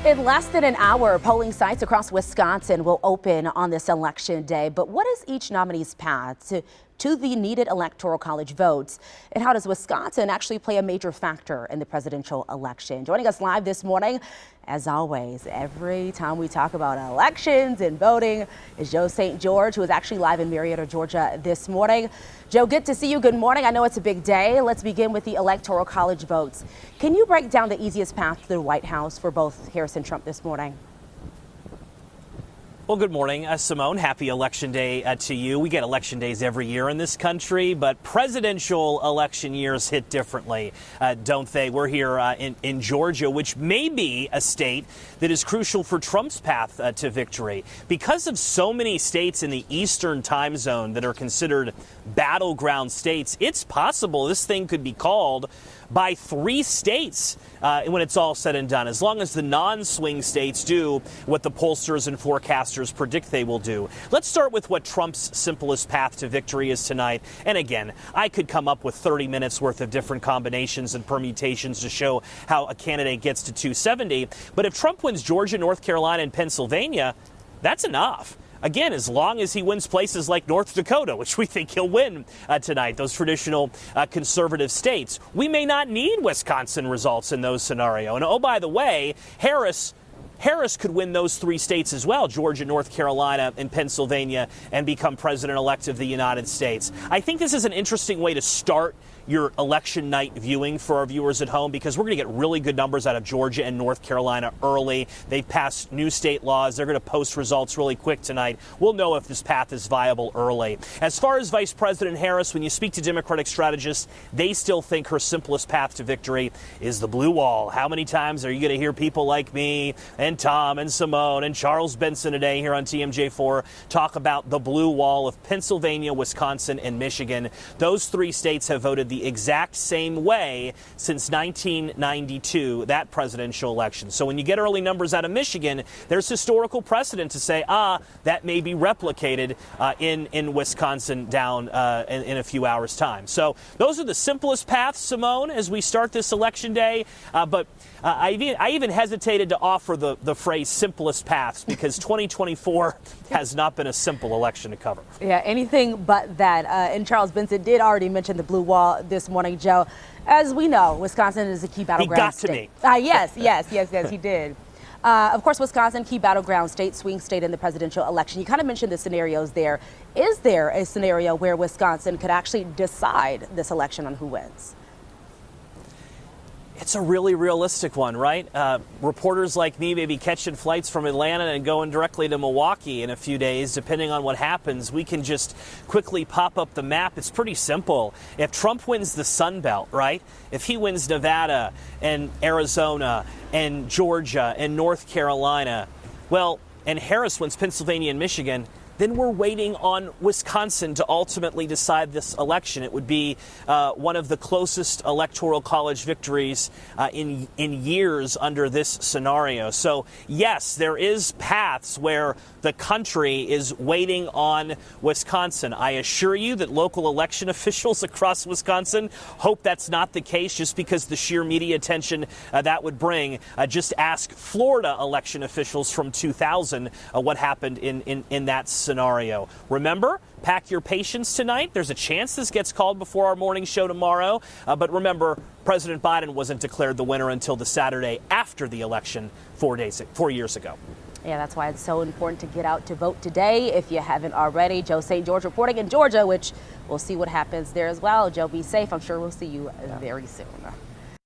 In less than an hour, polling sites across Wisconsin will open on this election day. But what is each nominee's path to the needed Electoral College votes? And how does Wisconsin actually play a major factor in the presidential election? Joining us live this morning, as always, every time we talk about elections and voting, is Joe St. George, who is actually live in Marietta, Georgia this morning. Joe, good to see you. Good morning. I know it's a big day. Let's begin with the Electoral College votes. Can you break down the easiest path to the White House for both Harris and Trump this morning? Well, good morning, Simone. Happy Election Day to you. We get election days every year in this country, but presidential election years hit differently, don't they? We're here in Georgia, which may be a state that is crucial for Trump's path to victory. Because of so many states in the Eastern time zone that are considered battleground states, it's possible this thing could be called by 3 states when it's all said and done, as long as the non-swing states do what the pollsters and forecasters predict they will do. Let's start with what Trump's simplest path to victory is tonight. And again, I could come up with 30 minutes worth of different combinations and permutations to show how a candidate gets to 270. But if Trump wins Georgia, North Carolina, and Pennsylvania, that's enough. Again, as long as he wins places like North Dakota, which we think he'll win tonight, those traditional conservative states. We may not need Wisconsin results in those scenarios. And oh, by the way, Harris could win those 3 states as well, Georgia, North Carolina, and Pennsylvania, and become president-elect of the United States. I think this is an interesting way to start your election night viewing for our viewers at home, because we're going to get really good numbers out of Georgia and North Carolina early. They've passed new state laws. They're going to post results really quick tonight. We'll know if this path is viable early. As far as Vice President Harris, when you speak to Democratic strategists, they still think her simplest path to victory is the blue wall. How many times are you going to hear people like me and Tom and Simone and Charles Benson today here on TMJ4 talk about the blue wall of Pennsylvania, Wisconsin, and Michigan? Those 3 states have voted the exact same way since 1992, that presidential election. So when you get early numbers out of Michigan, there's historical precedent to say, that may be replicated in Wisconsin down in a few hours' time. So those are the simplest paths, Simone, as we start this election day. But I even hesitated to offer the phrase simplest paths, because 2024 has not been a simple election to cover. Yeah, anything but that. And Charles Benson did already mention the blue wall this morning, Joe. As we know, Wisconsin is a key battleground state. He got to me. Yes, he did. Of course, Wisconsin, key battleground state, swing state in the presidential election. You kind of mentioned the scenarios there. Is there a scenario where Wisconsin could actually decide this election on who wins? It's a really realistic one, right? Reporters like me may be catching flights from Atlanta and going directly to Milwaukee in a few days. Depending on what happens, we can just quickly pop up the map. It's pretty simple. If Trump wins the Sun Belt, right? If he wins Nevada and Arizona and Georgia and North Carolina, well, and Harris wins Pennsylvania and Michigan, then we're waiting on Wisconsin to ultimately decide this election. It would be one of the closest electoral college victories in years under this scenario. So, yes, there is paths where the country is waiting on Wisconsin. I assure you that local election officials across Wisconsin hope that's not the case, just because the sheer media attention that would bring. Just ask Florida election officials from 2000 what happened in that scenario. Remember, pack your patience tonight. There's a chance this gets called before our morning show tomorrow. But remember, President Biden wasn't declared the winner until the Saturday after the election 4 years ago. Yeah, that's why it's so important to get out to vote today if you haven't already. Joe St. George reporting in Georgia, which we'll see what happens there as well. Joe, be safe. I'm sure we'll see you very soon.